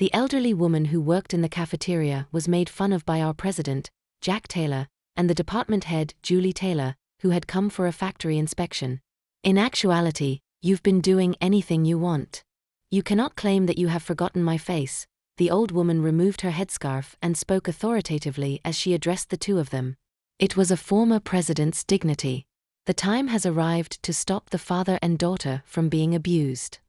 The elderly woman who worked in the cafeteria was made fun of by our president, Jack Taylor, and the department head, Julie Taylor, who had come for a factory inspection. In actuality, you've been doing anything you want. You cannot claim that you have forgotten my face. The old woman removed her headscarf and spoke authoritatively as she addressed the two of them. It was a former president's dignity. The time has arrived to stop the father and daughter from being abused.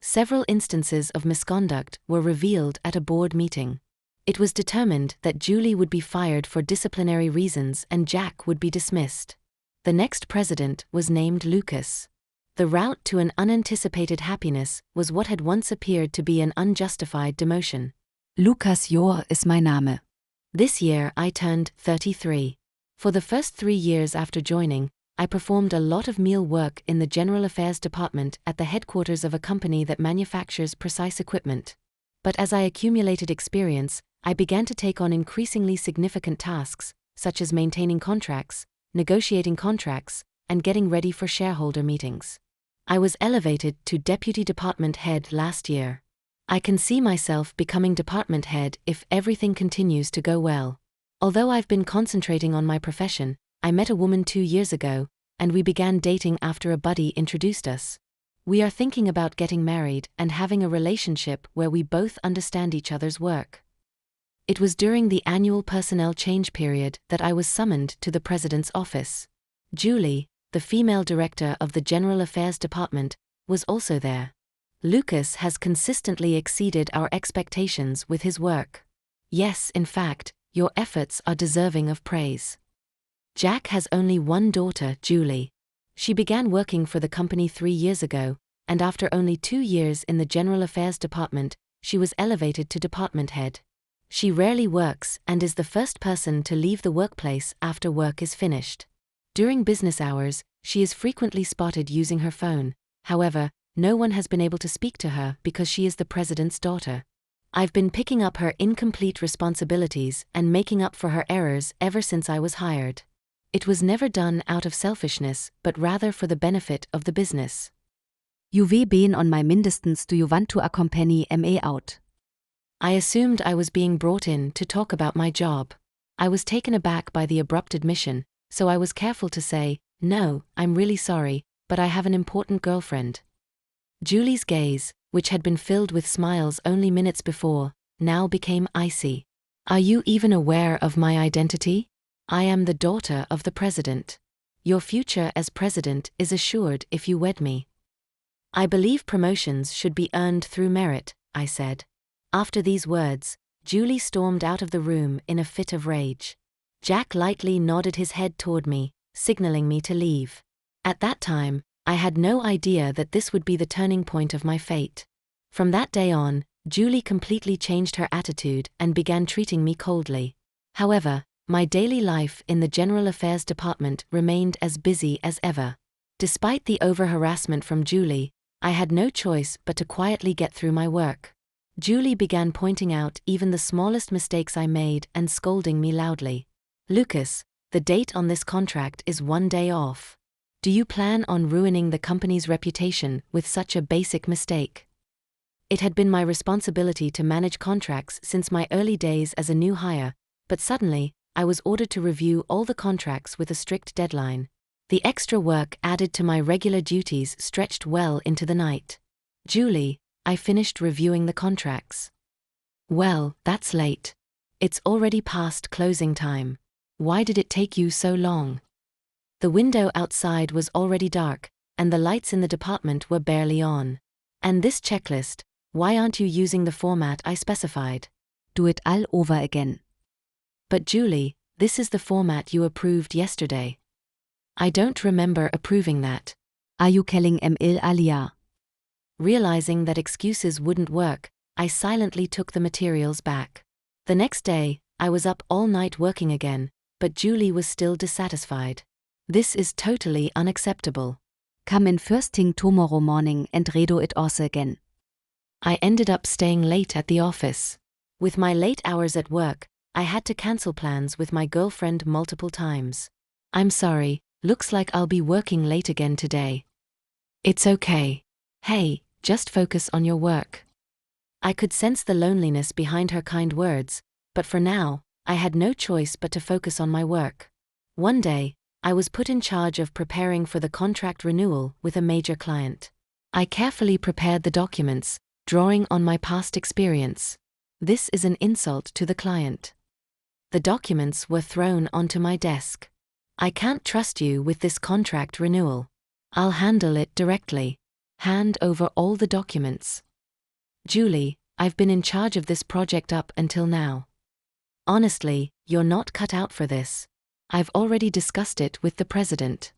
Several instances of misconduct were revealed at a board meeting. It was determined that Julie would be fired for disciplinary reasons and Jack would be dismissed. The next president was named Lucas. The route to an unanticipated happiness was what had once appeared to be an unjustified demotion. Lukas Jor ist mein Name. This year I turned 33. For the first 3 years after joining, I performed a lot of meal work in the General Affairs Department at the headquarters of a company that manufactures precise equipment. But as I accumulated experience, I began to take on increasingly significant tasks, such as maintaining contracts, negotiating contracts, and getting ready for shareholder meetings. I was elevated to Deputy Department Head last year. I can see myself becoming Department Head if everything continues to go well. Although I've been concentrating on my profession, I met a woman 2 years ago, and we began dating after a buddy introduced us. We are thinking about getting married and having a relationship where we both understand each other's work. It was during the annual personnel change period that I was summoned to the president's office. Julie, the female director of the General Affairs Department, was also there. Lucas has consistently exceeded our expectations with his work. Yes, in fact, your efforts are deserving of praise. Jack has only one daughter, Julie. She began working for the company 3 years ago, and after only 2 years in the General Affairs Department, she was elevated to department head. She rarely works and is the first person to leave the workplace after work is finished. During business hours, she is frequently spotted using her phone. However, no one has been able to speak to her because she is the president's daughter. I've been picking up her incomplete responsibilities and making up for her errors ever since I was hired. It was never done out of selfishness, but rather for the benefit of the business. You've been on my mindestens do you want to accompany me out? I assumed I was being brought in to talk about my job. I was taken aback by the abrupt admission, so I was careful to say, "No, I'm really sorry, but I have an important girlfriend." Julie's gaze, which had been filled with smiles only minutes before, now became icy. "Are you even aware of my identity? I am the daughter of the president. Your future as president is assured if you wed me." "I believe promotions should be earned through merit," I said. After these words, Julie stormed out of the room in a fit of rage. Jack lightly nodded his head toward me, signaling me to leave. At that time, I had no idea that this would be the turning point of my fate. From that day on, Julie completely changed her attitude and began treating me coldly. However, my daily life in the General Affairs Department remained as busy as ever. Despite the over-harassment from Julie, I had no choice but to quietly get through my work. Julie began pointing out even the smallest mistakes I made and scolding me loudly. "Lucas, the date on this contract is 1 day off. Do you plan on ruining the company's reputation with such a basic mistake?" It had been my responsibility to manage contracts since my early days as a new hire, but suddenly, I was ordered to review all the contracts with a strict deadline. The extra work added to my regular duties stretched well into the night. "Julie, I finished reviewing the contracts." "Well, that's late. It's already past closing time. Why did it take you so long?" The window outside was already dark, and the lights in the department were barely on. "And this checklist, why aren't you using the format I specified?" Do it all over again. "But Julie, this is the format you approved yesterday." "I don't remember approving that." Are you calling ML Alia? Realizing that excuses wouldn't work, I silently took the materials back. The next day, I was up all night working again, but Julie was still dissatisfied. "This is totally unacceptable." Come in first thing tomorrow morning and redo it also again. I ended up staying late at the office. With my late hours at work, I had to cancel plans with my girlfriend multiple times. "I'm sorry, looks like I'll be working late again today." "It's okay. Hey, just focus on your work." I could sense the loneliness behind her kind words, but for now, I had no choice but to focus on my work. One day, I was put in charge of preparing for the contract renewal with a major client. I carefully prepared the documents, drawing on my past experience. This is an insult to the client. The documents were thrown onto my desk. I can't trust you with this contract renewal. I'll handle it directly. Hand over all the documents. Julie, I've been in charge of this project up until now. Honestly, you're not cut out for this. I've already discussed it with the president.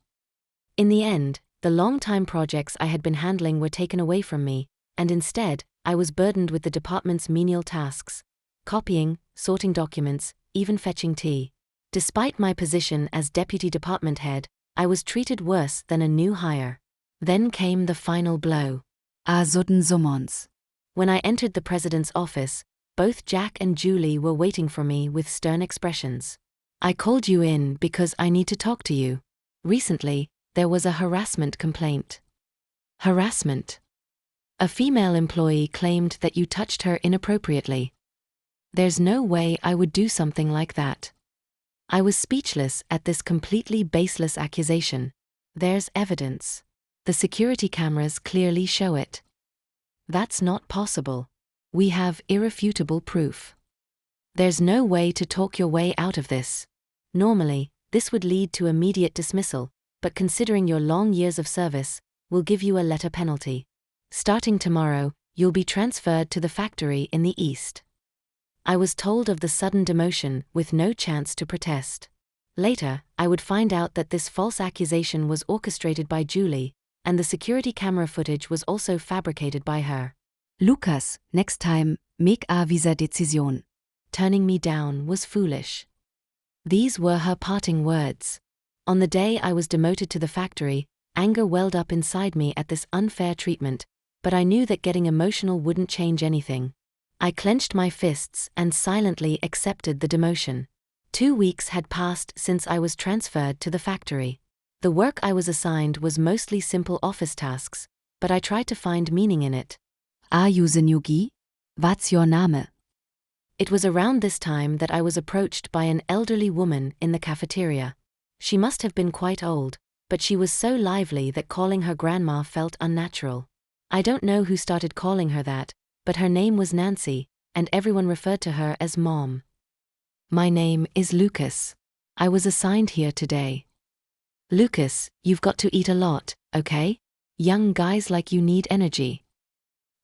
In the end, the long-time projects I had been handling were taken away from me, and instead, I was burdened with the department's menial tasks: copying, sorting documents, even fetching tea. Despite my position as deputy department head, I was treated worse than a new hire. Then came the final blow. A sudden summons. When I entered the president's office, both Jack and Julie were waiting for me with stern expressions. I called you in because I need to talk to you. Recently, there was a harassment complaint. Harassment? A female employee claimed that you touched her inappropriately. There's no way I would do something like that. I was speechless at this completely baseless accusation. There's evidence. The security cameras clearly show it. That's not possible. We have irrefutable proof. There's no way to talk your way out of this. Normally, this would lead to immediate dismissal, but considering your long years of service, we'll give you a letter penalty. Starting tomorrow, you'll be transferred to the factory in the east. I was told of the sudden demotion with no chance to protest. Later, I would find out that this false accusation was orchestrated by Julie, and the security camera footage was also fabricated by her. Lucas, next time, make a visa decision. Turning me down was foolish. These were her parting words. On the day I was demoted to the factory, anger welled up inside me at this unfair treatment, but I knew that getting emotional wouldn't change anything. I clenched my fists and silently accepted the demotion. 2 weeks had passed since I was transferred to the factory. The work I was assigned was mostly simple office tasks, but I tried to find meaning in it. Are you the new guy? What's your name? It was around this time that I was approached by an elderly woman in the cafeteria. She must have been quite old, but she was so lively that calling her grandma felt unnatural. I don't know who started calling her that, but her name was Nancy, and everyone referred to her as Mom. My name is Lucas. I was assigned here today. Lucas, you've got to eat a lot, okay? Young guys like you need energy.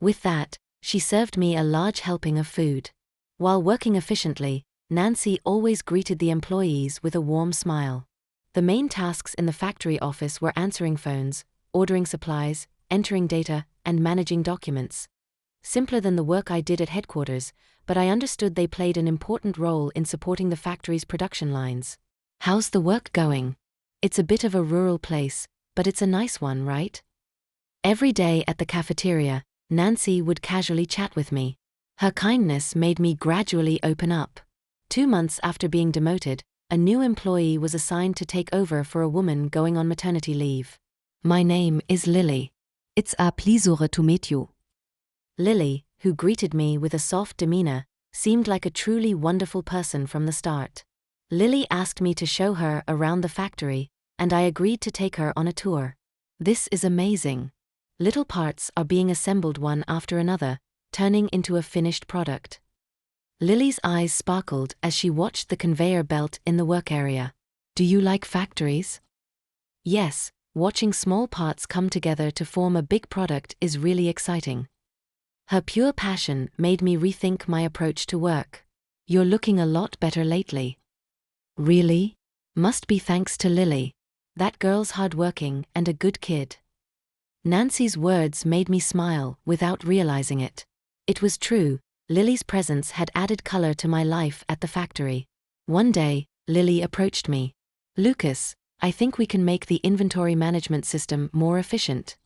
With that, she served me a large helping of food. While working efficiently, Nancy always greeted the employees with a warm smile. The main tasks in the factory office were answering phones, ordering supplies, entering data, and managing documents. Simpler than the work I did at headquarters, but I understood they played an important role in supporting the factory's production lines. How's the work going? It's a bit of a rural place, but it's a nice one, right? Every day at the cafeteria, Nancy would casually chat with me. Her kindness made me gradually open up. 2 months after being demoted, a new employee was assigned to take over for a woman going on maternity leave. My name is Lily. It's a pleasure to meet you. Lily, who greeted me with a soft demeanor, seemed like a truly wonderful person from the start. Lily asked me to show her around the factory, and I agreed to take her on a tour. This is amazing. Little parts are being assembled one after another, turning into a finished product. Lily's eyes sparkled as she watched the conveyor belt in the work area. Do you like factories? Yes, watching small parts come together to form a big product is really exciting. Her pure passion made me rethink my approach to work. You're looking a lot better lately. Really? Must be thanks to Lily. That girl's hardworking and a good kid. Nancy's words made me smile without realizing it. It was true, Lily's presence had added color to my life at the factory. One day, Lily approached me. Lucas, I think we can make the inventory management system more efficient.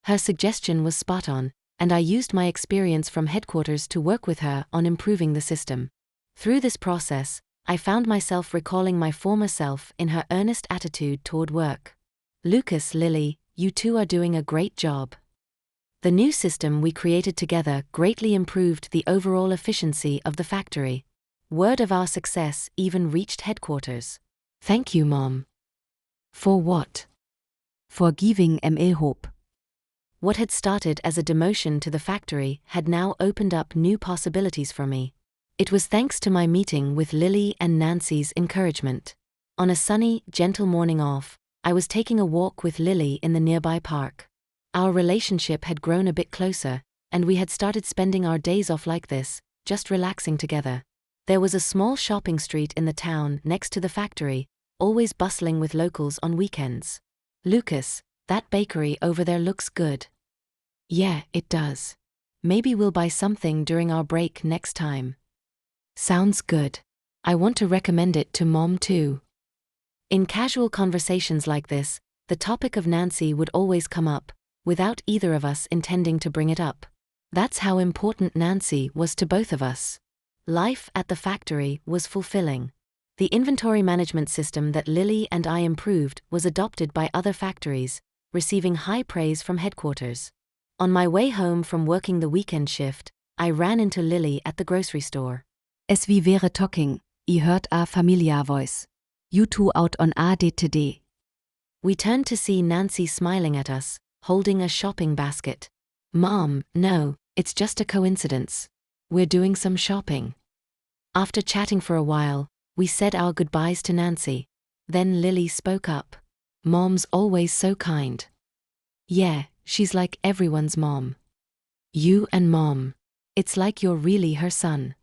Her suggestion was spot on, and I used my experience from headquarters to work with her on improving the system. Through this process, I found myself recalling my former self in her earnest attitude toward work. Lucas, Lily, you two are doing a great job. The new system we created together greatly improved the overall efficiency of the factory. Word of our success even reached headquarters. Thank you, Mom. For what? For giving MA hope. What had started as a demotion to the factory had now opened up new possibilities for me. It was thanks to my meeting with Lily and Nancy's encouragement. On a sunny, gentle morning off, I was taking a walk with Lily in the nearby park. Our relationship had grown a bit closer, and we had started spending our days off like this, just relaxing together. There was a small shopping street in the town next to the factory, always bustling with locals on weekends. Lucas, that bakery over there looks good. Yeah, it does. Maybe we'll buy something during our break next time. Sounds good. I want to recommend it to Mom too. In casual conversations like this, the topic of Nancy would always come up, without either of us intending to bring it up. That's how important Nancy was to both of us. Life at the factory was fulfilling. The inventory management system that Lily and I improved was adopted by other factories, receiving high praise from headquarters. On my way home from working the weekend shift, I ran into Lily at the grocery store. Es wie wäre talking, I heard a familiar voice. You two out on a date. We turned to see Nancy smiling at us, holding a shopping basket. Mom, no, it's just a coincidence. We're doing some shopping. After chatting for a while, we said our goodbyes to Nancy. Then Lily spoke up. Mom's always so kind. Yeah, she's like everyone's mom. You and Mom. It's like you're really her son.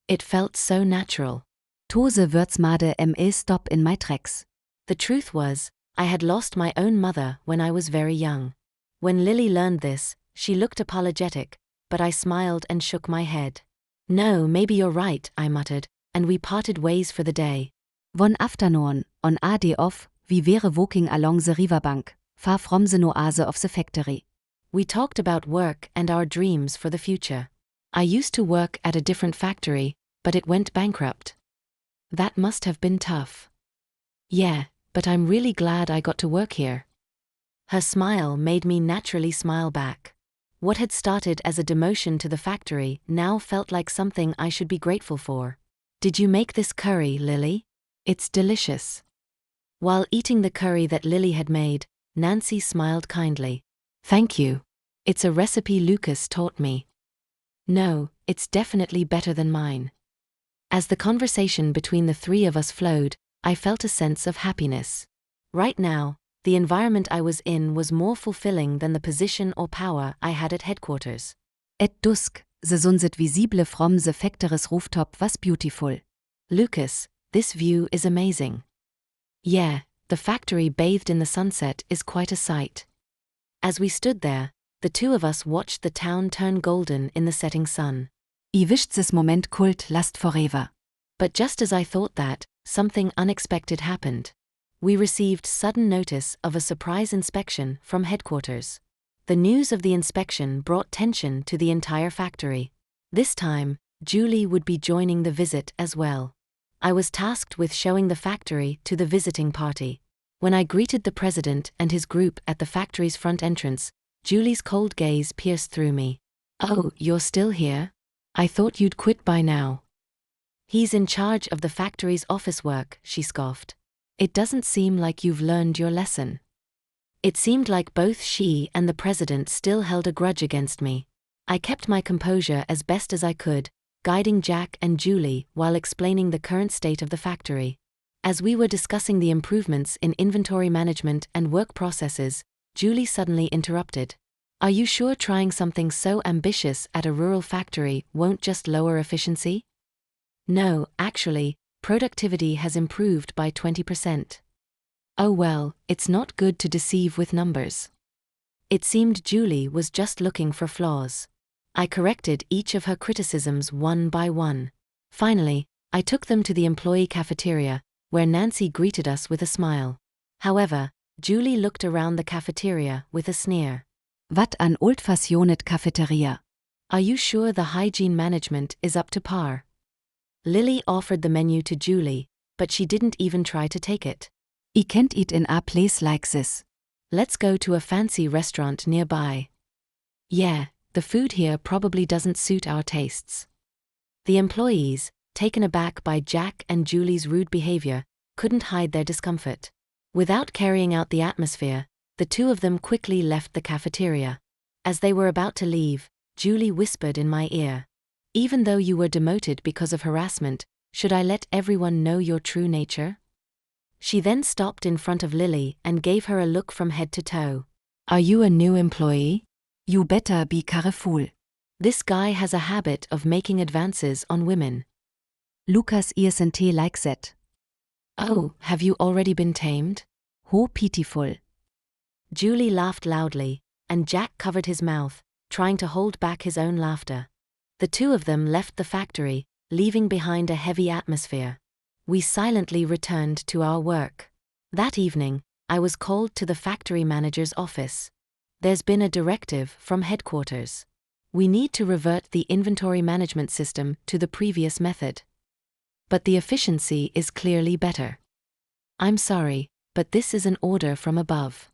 It felt so natural. Tose Würzmade MA stop in my tracks. The truth was, I had lost my own mother when I was very young. When Lily learned this, she looked apologetic, but I smiled and shook my head. No, maybe you're right, I muttered, and we parted ways for the day. One afternoon, on a day off, we were walking along the riverbank, far from the oase of the factory. We talked about work and our dreams for the future. I used to work at a different factory, but it went bankrupt. That must have been tough. Yeah, but I'm really glad I got to work here. Her smile made me naturally smile back. What had started as a demotion to the factory now felt like something I should be grateful for. Did you make this curry, Lily? It's delicious. While eating the curry that Lily had made, Nancy smiled kindly. Thank you. It's a recipe Lucas taught me. No, it's definitely better than mine. As the conversation between the three of us flowed, I felt a sense of happiness. Right now, the environment I was in was more fulfilling than the position or power I had at headquarters. At dusk, the sunset visible from the factory's rooftop was beautiful. Lucas, this view is amazing. Yeah, the factory bathed in the sunset is quite a sight. As we stood there, the two of us watched the town turn golden in the setting sun. I wished this moment could last forever. But just as I thought that, something unexpected happened. We received sudden notice of a surprise inspection from headquarters. The news of the inspection brought tension to the entire factory. This time, Julie would be joining the visit as well. I was tasked with showing the factory to the visiting party. When I greeted the president and his group at the factory's front entrance, Julie's cold gaze pierced through me. Oh, you're still here? I thought you'd quit by now. He's in charge of the factory's office work, she scoffed. It doesn't seem like you've learned your lesson. It seemed like both she and the president still held a grudge against me. I kept my composure as best as I could, guiding Jack and Julie while explaining the current state of the factory. As we were discussing the improvements in inventory management and work processes, Julie suddenly interrupted. Are you sure trying something so ambitious at a rural factory won't just lower efficiency? No, actually, productivity has improved by 20%. Oh well, it's not good to deceive with numbers. It seemed Julie was just looking for flaws. I corrected each of her criticisms one by one. Finally, I took them to the employee cafeteria, where Nancy greeted us with a smile. However, Julie looked around the cafeteria with a sneer. What an old-fashioned cafeteria. Are you sure the hygiene management is up to par? Lily offered the menu to Julie, but she didn't even try to take it. I can't eat in a place like this. Let's go to a fancy restaurant nearby. Yeah, the food here probably doesn't suit our tastes. The employees, taken aback by Jack and Julie's rude behavior, couldn't hide their discomfort. Without carrying out the atmosphere, the two of them quickly left the cafeteria. As they were about to leave, Julie whispered in my ear, "Even though you were demoted because of harassment, should I let everyone know your true nature?" She then stopped in front of Lily and gave her a look from head to toe. "Are you a new employee? You better be careful. This guy has a habit of making advances on women." Lucas isn't like that. "Oh, have you already been tamed?" How pitiful. Julie laughed loudly, and Jack covered his mouth, trying to hold back his own laughter. The two of them left the factory, leaving behind a heavy atmosphere. We silently returned to our work. That evening, I was called to the factory manager's office. "There's been a directive from headquarters. We need to revert the inventory management system to the previous method. But the efficiency is clearly better. I'm sorry, but this is an order from above."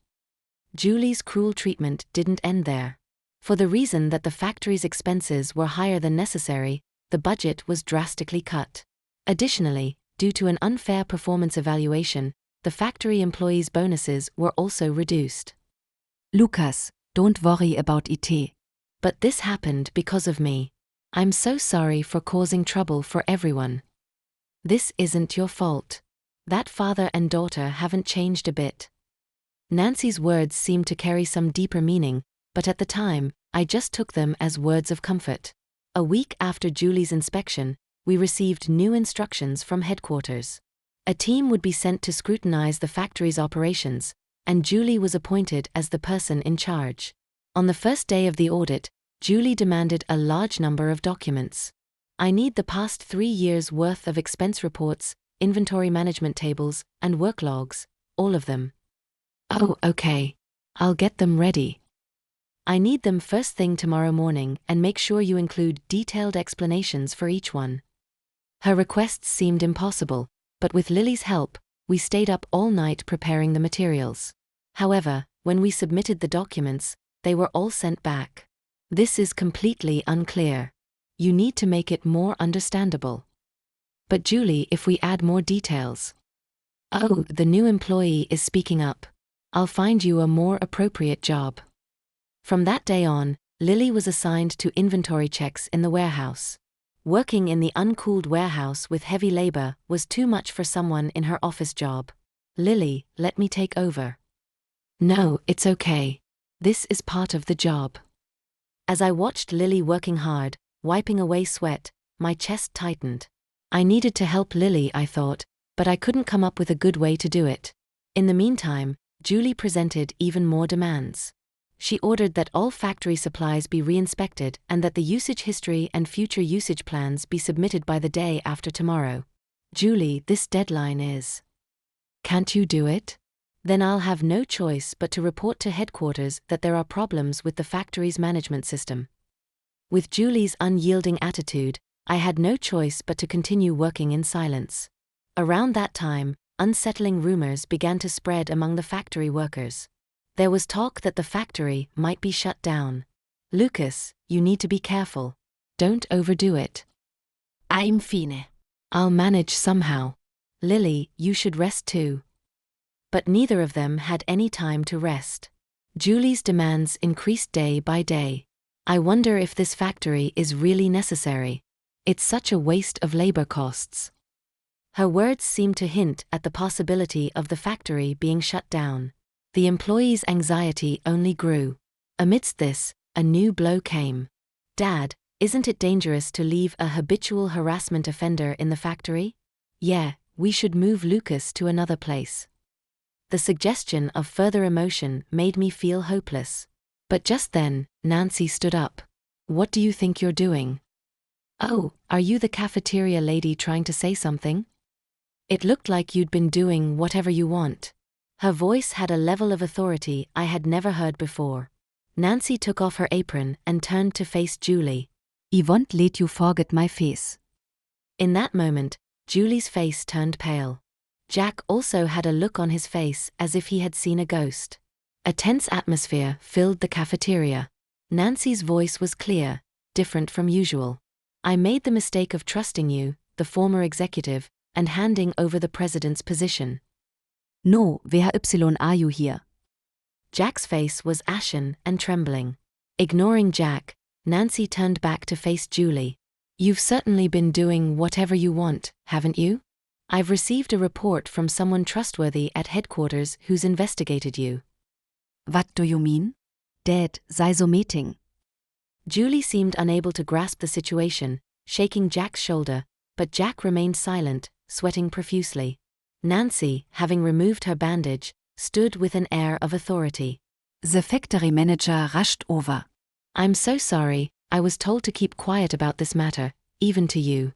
Julie's cruel treatment didn't end there. For the reason that the factory's expenses were higher than necessary, the budget was drastically cut. Additionally, due to an unfair performance evaluation, the factory employees' bonuses were also reduced. Lucas, don't worry about it. But this happened because of me. I'm so sorry for causing trouble for everyone. This isn't your fault. That father and daughter haven't changed a bit. Nancy's words seemed to carry some deeper meaning, but at the time, I just took them as words of comfort. A week after Julie's inspection, we received new instructions from headquarters. A team would be sent to scrutinize the factory's operations, and Julie was appointed as the person in charge. On the first day of the audit, Julie demanded a large number of documents. "I need the past 3 years' worth of expense reports, inventory management tables, and work logs, all of them." "Oh, okay. I'll get them ready. I need them first thing tomorrow morning, and make sure you include detailed explanations for each one." Her requests seemed impossible, but with Lily's help, we stayed up all night preparing the materials. However, when we submitted the documents, they were all sent back. "This is completely unclear. You need to make it more understandable." "But Julie, if we add more details..." "Oh, the new employee is speaking up. I'll find you a more appropriate job." From that day on, Lily was assigned to inventory checks in the warehouse. Working in the uncooled warehouse with heavy labor was too much for someone in her office job. "Lily, let me take over." "No, it's okay. This is part of the job." As I watched Lily working hard, wiping away sweat, my chest tightened. I needed to help Lily, I thought, but I couldn't come up with a good way to do it. In the meantime, Julie presented even more demands. She ordered that all factory supplies be re-inspected and that the usage history and future usage plans be submitted by the day after tomorrow. "Julie, this deadline is..." "Can't you do it?" "Then I'll have no choice but to report to headquarters that there are problems with the factory's management system." With Julie's unyielding attitude, I had no choice but to continue working in silence. Around that time, unsettling rumors began to spread among the factory workers. There was talk that the factory might be shut down. "Lucas, you need to be careful. Don't overdo it." I'm fine. "I'll manage somehow." "Lily, you should rest too." But neither of them had any time to rest. Julie's demands increased day by day. "I wonder if this factory is really necessary. It's such a waste of labor costs." Her words seemed to hint at the possibility of the factory being shut down. The employees' anxiety only grew. Amidst this, a new blow came. "Dad, isn't it dangerous to leave a habitual harassment offender in the factory?" "Yeah, we should move Lucas to another place." The suggestion of further emotion made me feel hopeless. But just then, Nancy stood up. "What do you think you're doing?" "Oh, are you the cafeteria lady trying to say something? It looked like you'd been doing whatever you want." Her voice had a level of authority I had never heard before. Nancy took off her apron and turned to face Julie. "I won't let you forget my face." In that moment, Julie's face turned pale. Jack also had a look on his face as if he had seen a ghost. A tense atmosphere filled the cafeteria. Nancy's voice was clear, different from usual. I made the mistake of trusting you, the former executive, and handing over the president's position. No, wer are you here? Jack's face was ashen and trembling. Ignoring Jack, Nancy turned back to face Julie. You've certainly been doing whatever you want, haven't you? I've received a report from someone trustworthy at headquarters who's investigated you. What do you mean? Dad, sei so meeting. Julie seemed unable to grasp the situation, shaking Jack's shoulder, but Jack remained silent, sweating profusely. Nancy, having removed her bandage, stood with an air of authority. The factory manager rushed over. I'm so sorry, I was told to keep quiet about this matter, even to you.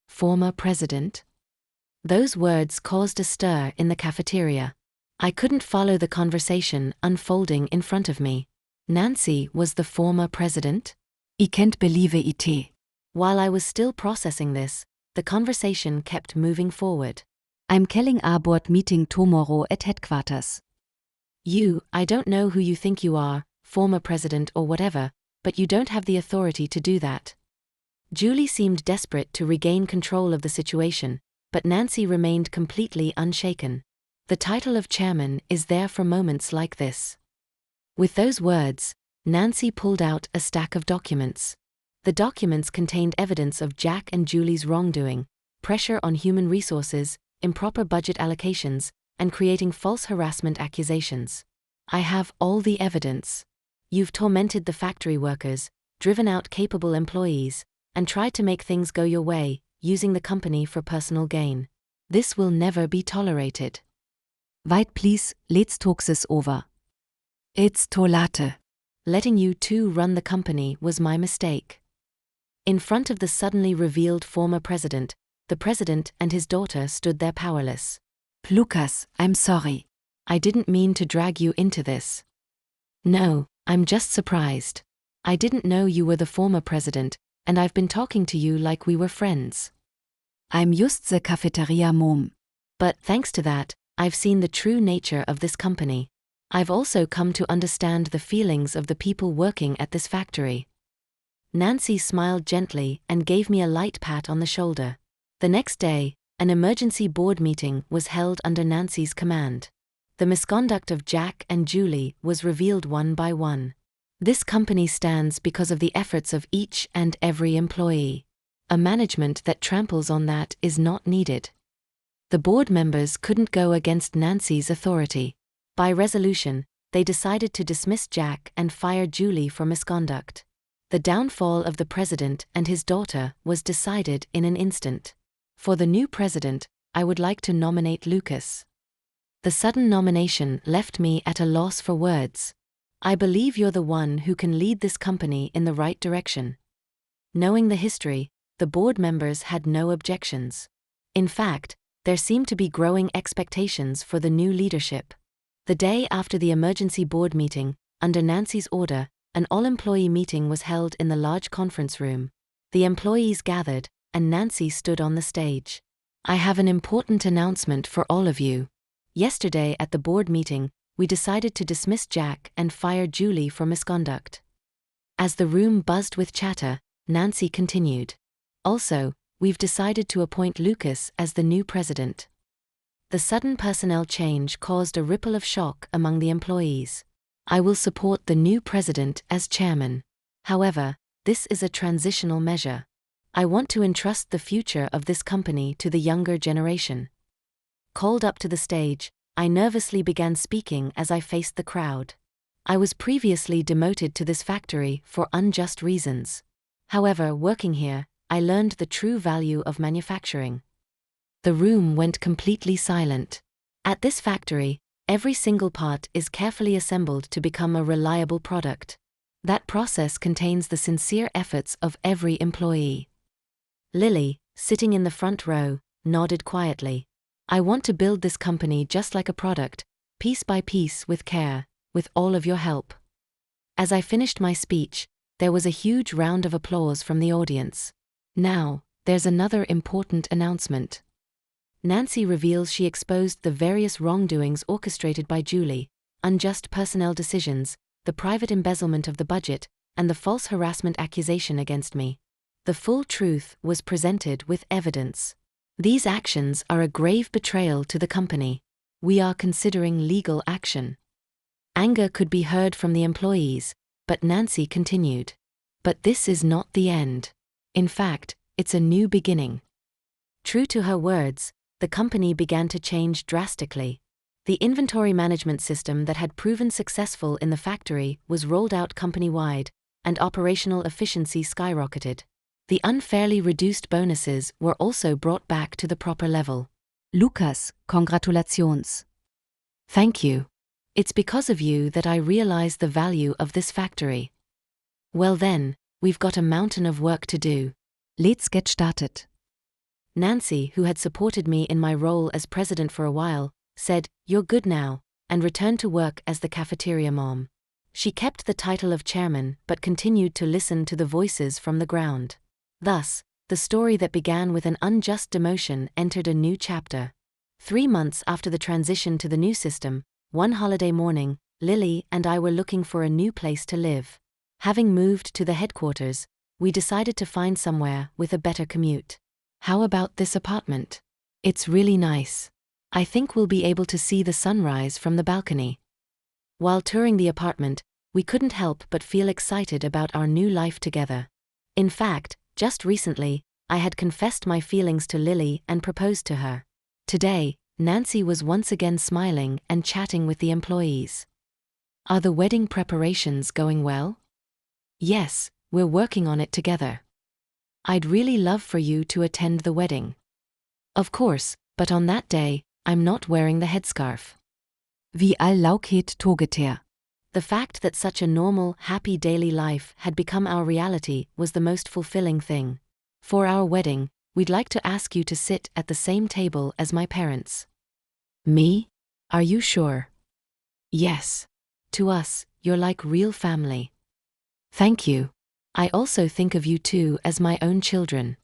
Former president? Those words caused a stir in the cafeteria. I couldn't follow the conversation unfolding in front of me. Nancy was the former president? I can't believe it. While I was still processing this, the conversation kept moving forward. I'm calling our board meeting tomorrow at headquarters. I don't know who you think you are, former president or whatever, but you don't have the authority to do that. Julie seemed desperate to regain control of the situation, but Nancy remained completely unshaken. The title of chairman is there for moments like this. With those words, Nancy pulled out a stack of documents. The documents contained evidence of Jack and Julie's wrongdoing, pressure on human resources, improper budget allocations, and creating false harassment accusations. I have all the evidence. You've tormented the factory workers, driven out capable employees, and tried to make things go your way, using the company for personal gain. This will never be tolerated. Wait please, let's talk this over. It's too late. Letting you two run the company was my mistake. In front of the suddenly revealed former president, the president and his daughter stood there powerless. Lucas, I'm sorry. I didn't mean to drag you into this. No, I'm just surprised. I didn't know you were the former president, and I've been talking to you like we were friends. I'm just the cafeteria mom. But thanks to that, I've seen the true nature of this company. I've also come to understand the feelings of the people working at this factory. Nancy smiled gently and gave me a light pat on the shoulder. The next day, an emergency board meeting was held under Nancy's command. The misconduct of Jack and Julie was revealed one by one. This company stands because of the efforts of each and every employee. A management that tramples on that is not needed. The board members couldn't go against Nancy's authority. By resolution, they decided to dismiss Jack and fire Julie for misconduct. The downfall of the president and his daughter was decided in an instant. For the new president, I would like to nominate Lucas. The sudden nomination left me at a loss for words. I believe you're the one who can lead this company in the right direction. Knowing the history, the board members had no objections. In fact, there seemed to be growing expectations for the new leadership. The day after the emergency board meeting, under Nancy's order, an all-employee meeting was held in the large conference room. The employees gathered, and Nancy stood on the stage. I have an important announcement for all of you. Yesterday at the board meeting, we decided to dismiss Jack and fire Julie for misconduct. As the room buzzed with chatter, Nancy continued. Also, we've decided to appoint Lucas as the new president. The sudden personnel change caused a ripple of shock among the employees. I will support the new president as chairman. However, this is a transitional measure. I want to entrust the future of this company to the younger generation. Called up to the stage, I nervously began speaking as I faced the crowd. I was previously demoted to this factory for unjust reasons. However, working here, I learned the true value of manufacturing. The room went completely silent. At this factory, every single part is carefully assembled to become a reliable product. That process contains the sincere efforts of every employee. Lily, sitting in the front row, nodded quietly. I want to build this company just like a product, piece by piece with care, with all of your help. As I finished my speech, there was a huge round of applause from the audience. Now, there's another important announcement. Nancy reveals she exposed the various wrongdoings orchestrated by Julie, unjust personnel decisions, the private embezzlement of the budget, and the false harassment accusation against me. The full truth was presented with evidence. These actions are a grave betrayal to the company. We are considering legal action. Anger could be heard from the employees, but Nancy continued. But this is not the end. In fact, it's a new beginning. True to her words, the company began to change drastically. The inventory management system that had proven successful in the factory was rolled out company-wide, and operational efficiency skyrocketed. The unfairly reduced bonuses were also brought back to the proper level. Lukas, congratulations. Thank you. It's because of you that I realize the value of this factory. Well then, we've got a mountain of work to do. Let's get started. Nancy, who had supported me in my role as president for a while, said, "You're good now," and returned to work as the cafeteria mom. She kept the title of chairman but continued to listen to the voices from the ground. Thus, the story that began with an unjust demotion entered a new chapter. 3 months after the transition to the new system, one holiday morning, Lily and I were looking for a new place to live. Having moved to the headquarters, we decided to find somewhere with a better commute. "How about this apartment? It's really nice. I think we'll be able to see the sunrise from the balcony." While touring the apartment, we couldn't help but feel excited about our new life together. In fact, just recently, I had confessed my feelings to Lily and proposed to her. Today, Nancy was once again smiling and chatting with the employees. "Are the wedding preparations going well?" "Yes, we're working on it together." "I'd really love for you to attend the wedding." "Of course, but on that day, I'm not wearing the headscarf." Wie all Laukhet togeter. The fact that such a normal, happy daily life had become our reality was the most fulfilling thing. "For our wedding, we'd like to ask you to sit at the same table as my parents." "Me? Are you sure?" "Yes. To us, you're like real family." "Thank you. I also think of you two as my own children."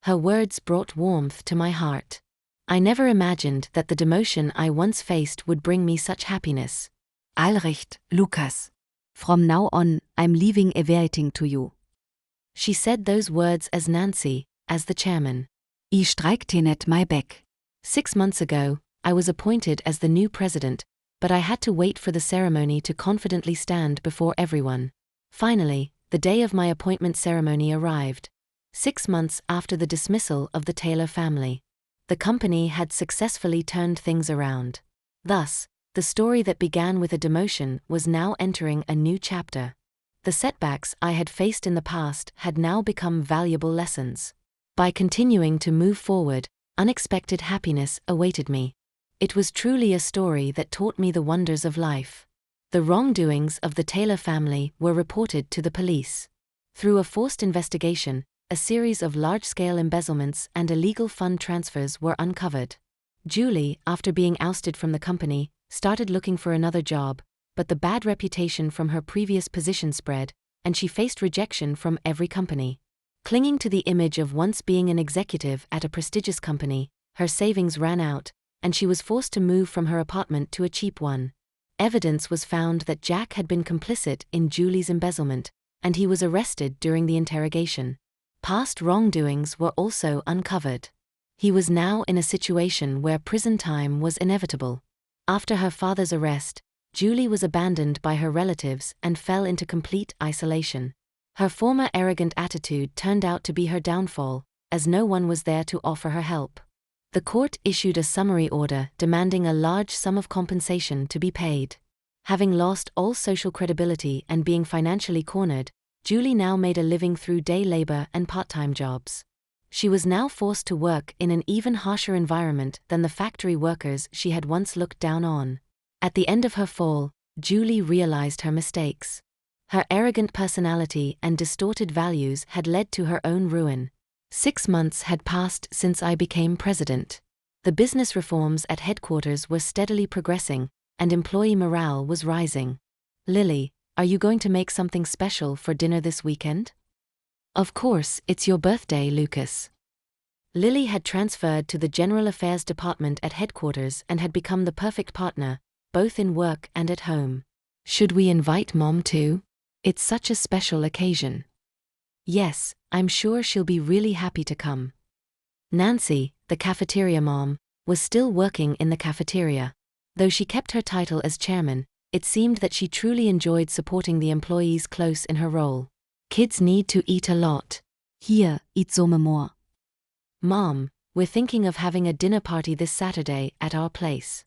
Her words brought warmth to my heart. I never imagined that the demotion I once faced would bring me such happiness. Allrecht, Lukas. From now on, I'm leaving everything to you. She said those words as Nancy, as the chairman. I streikte net my back. 6 months ago, I was appointed as the new president, but I had to wait for the ceremony to confidently stand before everyone. Finally, the day of my appointment ceremony arrived. 6 months after the dismissal of the Taylor family. The company had successfully turned things around. Thus, the story that began with a demotion was now entering a new chapter. The setbacks I had faced in the past had now become valuable lessons. By continuing to move forward, unexpected happiness awaited me. It was truly a story that taught me the wonders of life. The wrongdoings of the Taylor family were reported to the police. Through a forced investigation, a series of large-scale embezzlements and illegal fund transfers were uncovered. Julie, after being ousted from the company, started looking for another job, but the bad reputation from her previous position spread, and she faced rejection from every company. Clinging to the image of once being an executive at a prestigious company, her savings ran out, and she was forced to move from her apartment to a cheap one. Evidence was found that Jack had been complicit in Julie's embezzlement, and he was arrested during the interrogation. Past wrongdoings were also uncovered. He was now in a situation where prison time was inevitable. After her father's arrest, Julie was abandoned by her relatives and fell into complete isolation. Her former arrogant attitude turned out to be her downfall, as no one was there to offer her help. The court issued a summary order demanding a large sum of compensation to be paid. Having lost all social credibility and being financially cornered, Julie now made a living through day labor and part-time jobs. She was now forced to work in an even harsher environment than the factory workers she had once looked down on. At the end of her fall, Julie realized her mistakes. Her arrogant personality and distorted values had led to her own ruin. 6 months had passed since I became president. The business reforms at headquarters were steadily progressing, and employee morale was rising. "Lily, are you going to make something special for dinner this weekend?" "Of course, it's your birthday, Lucas." Lily had transferred to the General Affairs Department at headquarters and had become the perfect partner, both in work and at home. "Should we invite Mom too?" It's such a special occasion. Yes, I'm sure she'll be really happy to come. Nancy, the cafeteria mom, was still working in the cafeteria. Though she kept her title as chairman, it seemed that she truly enjoyed supporting the employees close in her role. Kids need to eat a lot. Hier, eat some more. Mom, we're thinking of having a dinner party this Saturday at our place.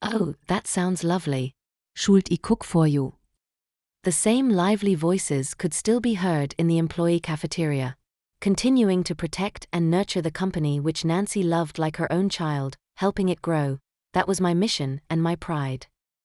Oh, that sounds lovely. Schuld I cook for you. The same lively voices could still be heard in the employee cafeteria. Continuing to protect and nurture the company which Nancy loved like her own child, helping it grow, that was my mission and my pride.